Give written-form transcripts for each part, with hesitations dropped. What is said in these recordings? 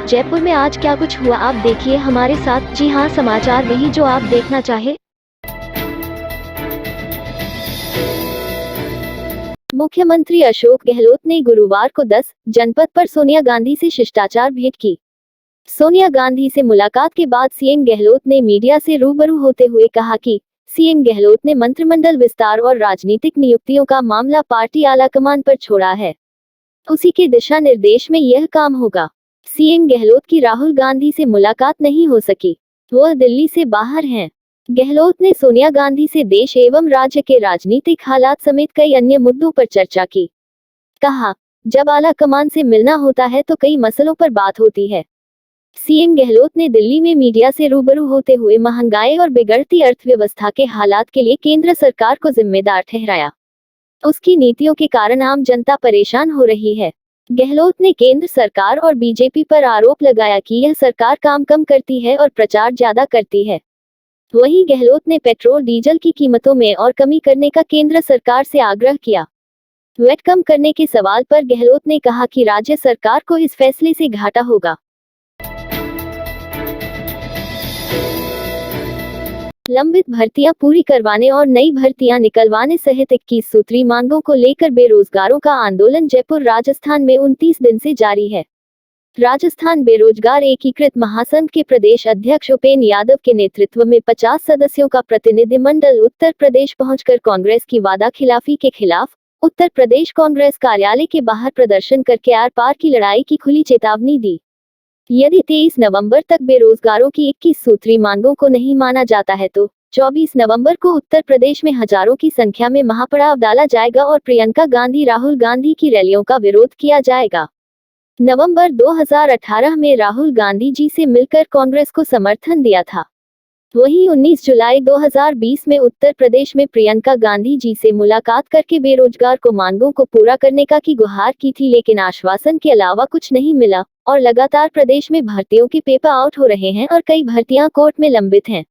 जयपुर में आज क्या कुछ हुआ आप देखिए हमारे साथ। जी हां, समाचार वही जो आप देखना चाहे। मुख्यमंत्री अशोक गहलोत ने गुरुवार को 10 जनपद पर सोनिया गांधी से शिष्टाचार भेंट की। सोनिया गांधी से मुलाकात के बाद सीएम गहलोत ने मीडिया से रूबरू होते हुए कहा कि सीएम गहलोत ने मंत्रिमंडल विस्तार और राजनीतिक नियुक्तियों का मामला पार्टी आलाकमान पर छोड़ा है। उसी के दिशा निर्देश में यह काम होगा। सीएम गहलोत की राहुल गांधी से मुलाकात नहीं हो सकी, वह दिल्ली से बाहर हैं। गहलोत ने सोनिया गांधी से देश एवं राज्य के राजनीतिक हालात समेत कई अन्य मुद्दों पर चर्चा की। कहा, जब आला कमान से मिलना होता है तो कई मसलों पर बात होती है। सीएम गहलोत ने दिल्ली में मीडिया से रूबरू होते हुए महंगाई और बिगड़ती अर्थव्यवस्था के हालात के लिए केंद्र सरकार को जिम्मेदार ठहराया। उसकी नीतियों के कारण आम जनता परेशान हो रही है। गहलोत ने केंद्र सरकार और बीजेपी पर आरोप लगाया कि यह सरकार काम कम करती है और प्रचार ज्यादा करती है। वहीं गहलोत ने पेट्रोल डीजल की कीमतों में और कमी करने का केंद्र सरकार से आग्रह किया। वैट कम करने के सवाल पर गहलोत ने कहा कि राज्य सरकार को इस फैसले से घाटा होगा। लंबित भर्तियां पूरी करवाने और नई भर्तियां निकलवाने सहित 21 सूत्री मांगों को लेकर बेरोजगारों का आंदोलन जयपुर राजस्थान में 29 दिन से जारी है। राजस्थान बेरोजगार एकीकृत महासंघ के प्रदेश अध्यक्ष उपेंद्र यादव के नेतृत्व में 50 सदस्यों का प्रतिनिधिमंडल उत्तर प्रदेश पहुंचकर कांग्रेस की वादा खिलाफी के खिलाफ उत्तर प्रदेश कांग्रेस कार्यालय के बाहर प्रदर्शन करके आर पार की लड़ाई की खुली चेतावनी दी। यदि 23 नवंबर तक बेरोजगारों की 21 सूत्री मांगों को नहीं माना जाता है तो 24 नवंबर को उत्तर प्रदेश में हजारों की संख्या में महापड़ाव डाला जाएगा और प्रियंका गांधी राहुल गांधी की रैलियों का विरोध किया जाएगा। नवंबर 2018 में राहुल गांधी जी से मिलकर कांग्रेस को समर्थन दिया था। वहीं 19 जुलाई 2020 में उत्तर प्रदेश में प्रियंका गांधी जी से मुलाकात करके बेरोजगार को मांगों को पूरा करने का की गुहार की थी, लेकिन आश्वासन के अलावा कुछ नहीं मिला और लगातार प्रदेश में भर्तियों के पेपर आउट हो रहे हैं और कई भर्तियां कोर्ट में लंबित हैं।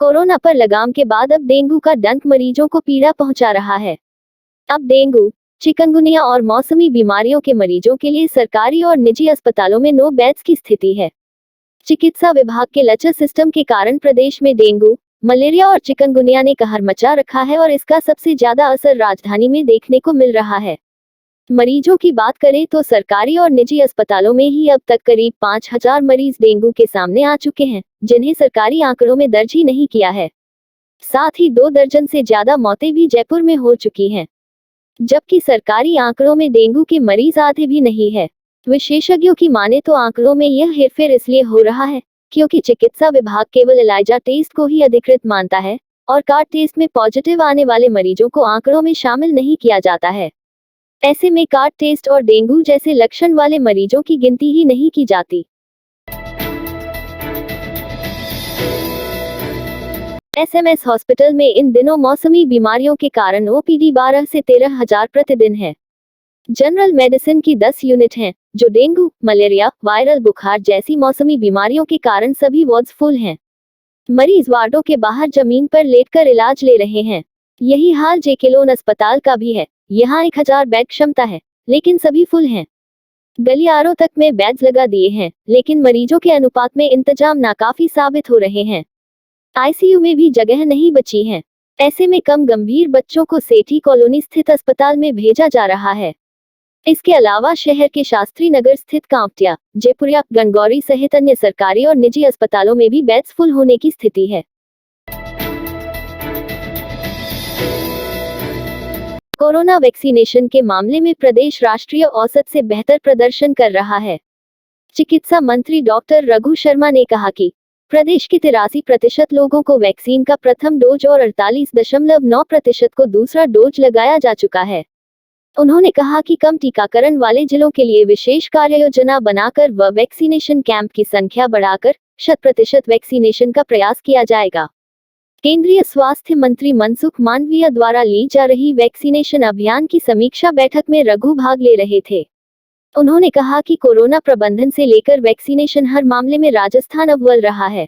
कोरोना पर लगाम के बाद अब डेंगू का डंक मरीजों को पीड़ा पहुंचा रहा है। अब डेंगू, चिकनगुनिया और मौसमी बीमारियों के मरीजों के लिए सरकारी और निजी अस्पतालों में नो बेड्स की स्थिति है। चिकित्सा विभाग के लचर सिस्टम के कारण प्रदेश में डेंगू, मलेरिया और चिकनगुनिया ने कहर मचा रखा है और इसका सबसे ज्यादा असर राजधानी में देखने को मिल रहा है। मरीजों की बात करें तो सरकारी और निजी अस्पतालों में ही अब तक करीब 5000 मरीज डेंगू के सामने आ चुके हैं, जिन्हें सरकारी आंकड़ों में दर्ज ही नहीं किया है। साथ ही 2 दर्जन से ज्यादा मौतें भी जयपुर में हो चुकी हैं, जबकि सरकारी आंकड़ों में डेंगू के मरीज आधे भी नहीं है। विशेषज्ञों की माने तो आंकड़ों में यह हेरफेर इसलिए हो रहा है क्योंकि चिकित्सा विभाग केवल एलाइजा टेस्ट को ही अधिकृत मानता है और कार्ड टेस्ट में पॉजिटिव आने वाले मरीजों को आंकड़ों में शामिल नहीं किया जाता है। ऐसे में कार्ड टेस्ट और डेंगू जैसे लक्षण वाले मरीजों की गिनती ही नहीं की जाती। एसएमएस हॉस्पिटल में इन दिनों मौसमी बीमारियों के कारण ओपीडी 12 से 13,000 प्रतिदिन है। जनरल मेडिसिन की 10 यूनिट हैं, जो डेंगू, मलेरिया, वायरल बुखार जैसी मौसमी बीमारियों के कारण सभी वार्ड्स फुल हैं। मरीज वार्डों के बाहर जमीन पर लेटकर इलाज ले रहे हैं। यही हाल जेके लोन अस्पताल का भी है। यहाँ 1000 बेड क्षमता है, लेकिन सभी फुल हैं। गलियारों तक में बेड्स लगा दिए हैं, लेकिन मरीजों के अनुपात में इंतजाम नाकाफी साबित हो रहे हैं। आईसीयू में भी जगह नहीं बची है। ऐसे में कम गंभीर बच्चों को सेठी कॉलोनी स्थित अस्पताल में भेजा जा रहा है। इसके अलावा शहर के शास्त्री नगर स्थित कांवटिया, जयपुरिया, गणगौरी सहित अन्य सरकारी और निजी अस्पतालों में भी बेड्स फुल होने की स्थिति है। कोरोना वैक्सीनेशन के मामले में प्रदेश राष्ट्रीय औसत से बेहतर प्रदर्शन कर रहा है। चिकित्सा मंत्री डॉक्टर रघु शर्मा ने कहा कि प्रदेश के 83% लोगों को वैक्सीन का प्रथम डोज और 48.9% को दूसरा डोज लगाया जा चुका है। उन्होंने कहा कि कम टीकाकरण वाले जिलों के लिए विशेष कार्य योजना बनाकर व वैक्सीनेशन कैंप की संख्या बढ़ाकर 100% वैक्सीनेशन का प्रयास किया जाएगा। केंद्रीय स्वास्थ्य मंत्री मनसुख मांडविया द्वारा ली जा रही वैक्सीनेशन अभियान की समीक्षा बैठक में रघु भाग ले रहे थे। उन्होंने कहा कि कोरोना प्रबंधन से लेकर वैक्सीनेशन हर मामले में राजस्थान अव्वल रहा है।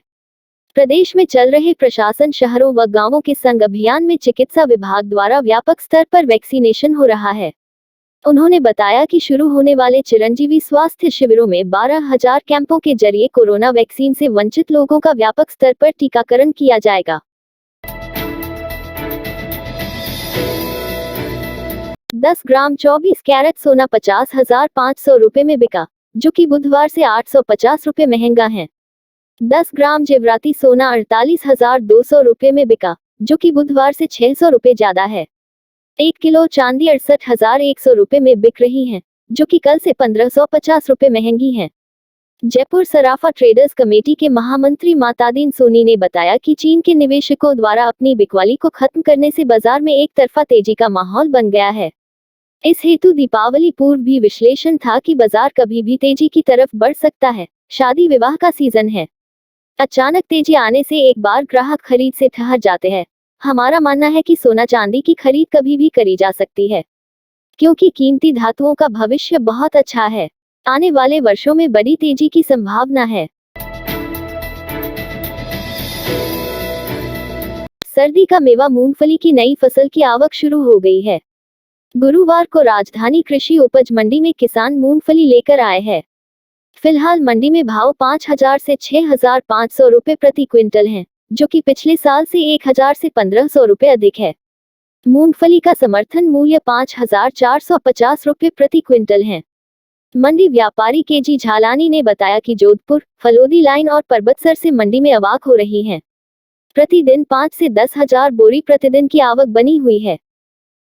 प्रदेश में चल रहे प्रशासन शहरों व गांवों के संग अभियान में चिकित्सा विभाग द्वारा व्यापक स्तर पर वैक्सीनेशन हो रहा है। उन्होंने बताया कि शुरू होने वाले चिरंजीवी स्वास्थ्य शिविरों में 12,000 कैंपों के जरिए कोरोना वैक्सीन से वंचित लोगों का व्यापक स्तर पर टीकाकरण किया जाएगा। 10 ग्राम 24 कैरेट सोना 50,500 रुपए में बिका, जो कि बुधवार से 850 रुपए महंगा है। 10 ग्राम जेवराती सोना 48,200 रुपए में बिका, जो कि बुधवार से 600 रुपए ज्यादा है। 1 किलो चांदी 68,100 रुपए में बिक रही है, जो कि कल से 1,550 रुपए महंगी है। जयपुर सराफा ट्रेडर्स कमेटी के महामंत्री मातादीन सोनी ने बताया कि चीन के निवेशकों द्वारा अपनी बिकवाली को खत्म करने से बाजार में एक तरफा तेजी का माहौल बन गया है। इस हेतु दीपावली पूर्व भी विश्लेषण था कि बाजार कभी भी तेजी की तरफ बढ़ सकता है। शादी विवाह का सीजन है, अचानक तेजी आने से एक बार ग्राहक खरीद से ठहर जाते हैं। हमारा मानना है कि सोना चांदी की खरीद कभी भी करी जा सकती है, क्योंकि कीमती धातुओं का भविष्य बहुत अच्छा है। आने वाले वर्षों में बड़ी तेजी की संभावना है। सर्दी का मेवा मूंगफली की नई फसल की आवक शुरू हो गई है। गुरुवार को राजधानी कृषि उपज मंडी में किसान मूंगफली लेकर आए हैं। फिलहाल मंडी में भाव 5,000 से 6,500 रुपए प्रति क्विंटल हैं, जो कि पिछले साल से 1,000 से 1,500 रुपए अधिक है। मूंगफली का समर्थन मूल्य 5,450 रुपए प्रति क्विंटल है। मंडी व्यापारी केजी झालानी ने बताया कि जोधपुर, फलोदी लाइन और परबतसर से मंडी में आवक हो रही है। प्रतिदिन 5 से 10,000 बोरी प्रतिदिन की आवक बनी हुई है।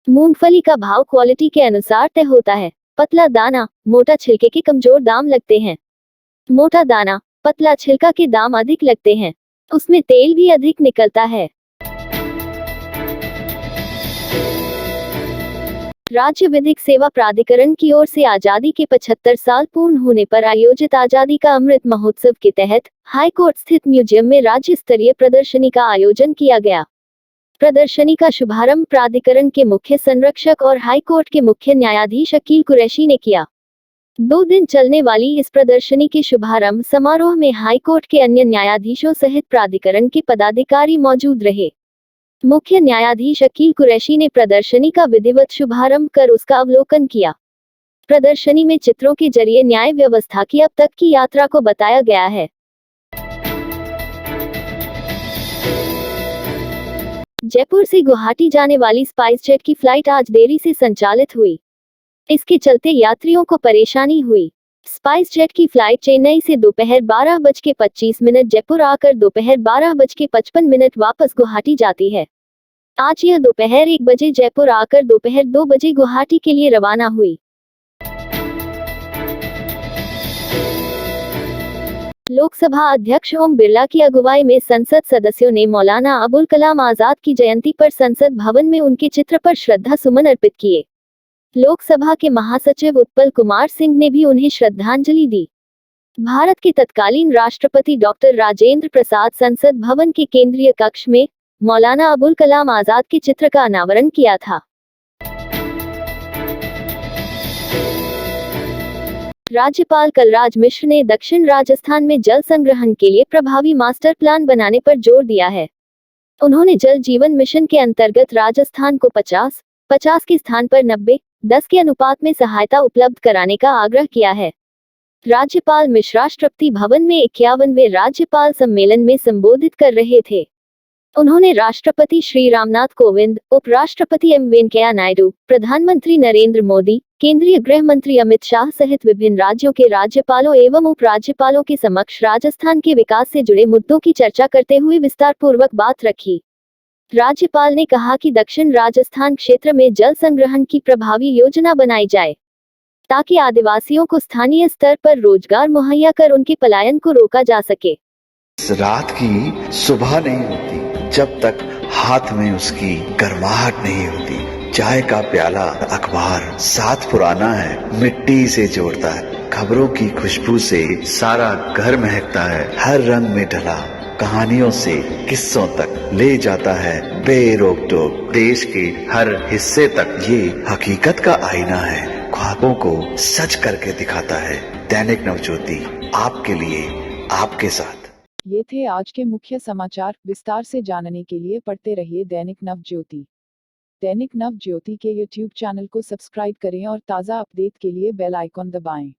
मूंगफली का भाव क्वालिटी के अनुसार तय होता है। पतला दाना, मोटा छिलके के कमजोर दाम लगते हैं। मोटा दाना, पतला छिलका के दाम अधिक लगते हैं। उसमें तेल भी अधिक निकलता है। राज्य विधिक सेवा प्राधिकरण की ओर से आजादी के 75 साल पूर्ण होने पर आयोजित आजादी का अमृत महोत्सव के तहत हाईकोर्ट स्थित म्यूजियम में राज्य स्तरीय प्रदर्शनी का आयोजन किया गया। प्रदर्शनी का शुभारंभ प्राधिकरण के मुख्य संरक्षक और हाईकोर्ट के मुख्य न्यायाधीश अकील कुरैशी ने किया। 2 दिन चलने वाली इस प्रदर्शनी के शुभारंभ समारोह में हाईकोर्ट के अन्य न्यायाधीशों सहित प्राधिकरण के पदाधिकारी मौजूद रहे। मुख्य न्यायाधीश अकील कुरैशी ने प्रदर्शनी का विधिवत शुभारंभ कर उसका अवलोकन किया। प्रदर्शनी में चित्रों के जरिए न्याय व्यवस्था की अब तक की यात्रा को बताया गया है। जयपुर से गुवाहाटी जाने वाली स्पाइस जेट की फ्लाइट आज देरी से संचालित हुई। इसके चलते यात्रियों को परेशानी हुई। स्पाइस जेट की फ्लाइट चेन्नई से दोपहर 12:25 जयपुर आकर दोपहर 12:55 वापस गुवाहाटी जाती है। आज यह दोपहर 1 बजे जयपुर आकर दोपहर 2 बजे गुवाहाटी के लिए रवाना हुई। लोकसभा अध्यक्ष ओम बिरला की अगुवाई में संसद सदस्यों ने मौलाना अबुल कलाम आजाद की जयंती पर संसद भवन में उनके चित्र पर श्रद्धा सुमन अर्पित किए। लोकसभा के महासचिव उत्पल कुमार सिंह ने भी उन्हें श्रद्धांजलि दी। भारत के तत्कालीन राष्ट्रपति डॉक्टर राजेंद्र प्रसाद संसद भवन के केंद्रीय कक्ष में मौलाना अबुल कलाम आजाद के चित्र का अनावरण किया था। राज्यपाल कलराज मिश्र ने दक्षिण राजस्थान में जल संग्रहण के लिए प्रभावी मास्टर प्लान बनाने पर जोर दिया है। उन्होंने जल जीवन मिशन के अंतर्गत राजस्थान को 50-50 के स्थान पर 90-10 के अनुपात में सहायता उपलब्ध कराने का आग्रह किया है। राज्यपाल मिश्र राष्ट्रपति भवन में 51वें राज्यपाल सम्मेलन में संबोधित कर रहे थे। उन्होंने राष्ट्रपति श्री रामनाथ कोविंद, उपराष्ट्रपति एम वेंकैया नायडू, प्रधानमंत्री नरेंद्र मोदी, केंद्रीय गृह मंत्री अमित शाह सहित विभिन्न राज्यों के राज्यपालों एवं उपराज्यपालों के समक्ष राजस्थान के विकास से जुड़े मुद्दों की चर्चा करते हुए विस्तार पूर्वक बात रखी। राज्यपाल ने कहा कि दक्षिण राजस्थान क्षेत्र में जल संग्रहण की प्रभावी योजना बनाई जाए, ताकि आदिवासियों को स्थानीय स्तर पर रोजगार मुहैया कर उनके पलायन को रोका जा सके। इस रात की सुबह नहीं होती जब तक हाथ में उसकी गर्माहट नहीं होती। चाय का प्याला, अखबार साथ पुराना है, मिट्टी से जोड़ता है। खबरों की खुशबू से सारा घर महकता है। हर रंग में ढला कहानियों से किस्सों तक ले जाता है बेरोक टोक। देश के हर हिस्से तक ये हकीकत का आईना है, ख्वाबों को सच करके दिखाता है। दैनिक नवज्योति, आपके लिए, आपके साथ। ये थे आज के मुख्य समाचार। विस्तार से जानने के लिए पढ़ते रहिए दैनिक नवज्योति। दैनिक नव ज्योति के YouTube चैनल को सब्सक्राइब करें और ताज़ा अपडेट के लिए बेल आइकॉन दबाएं।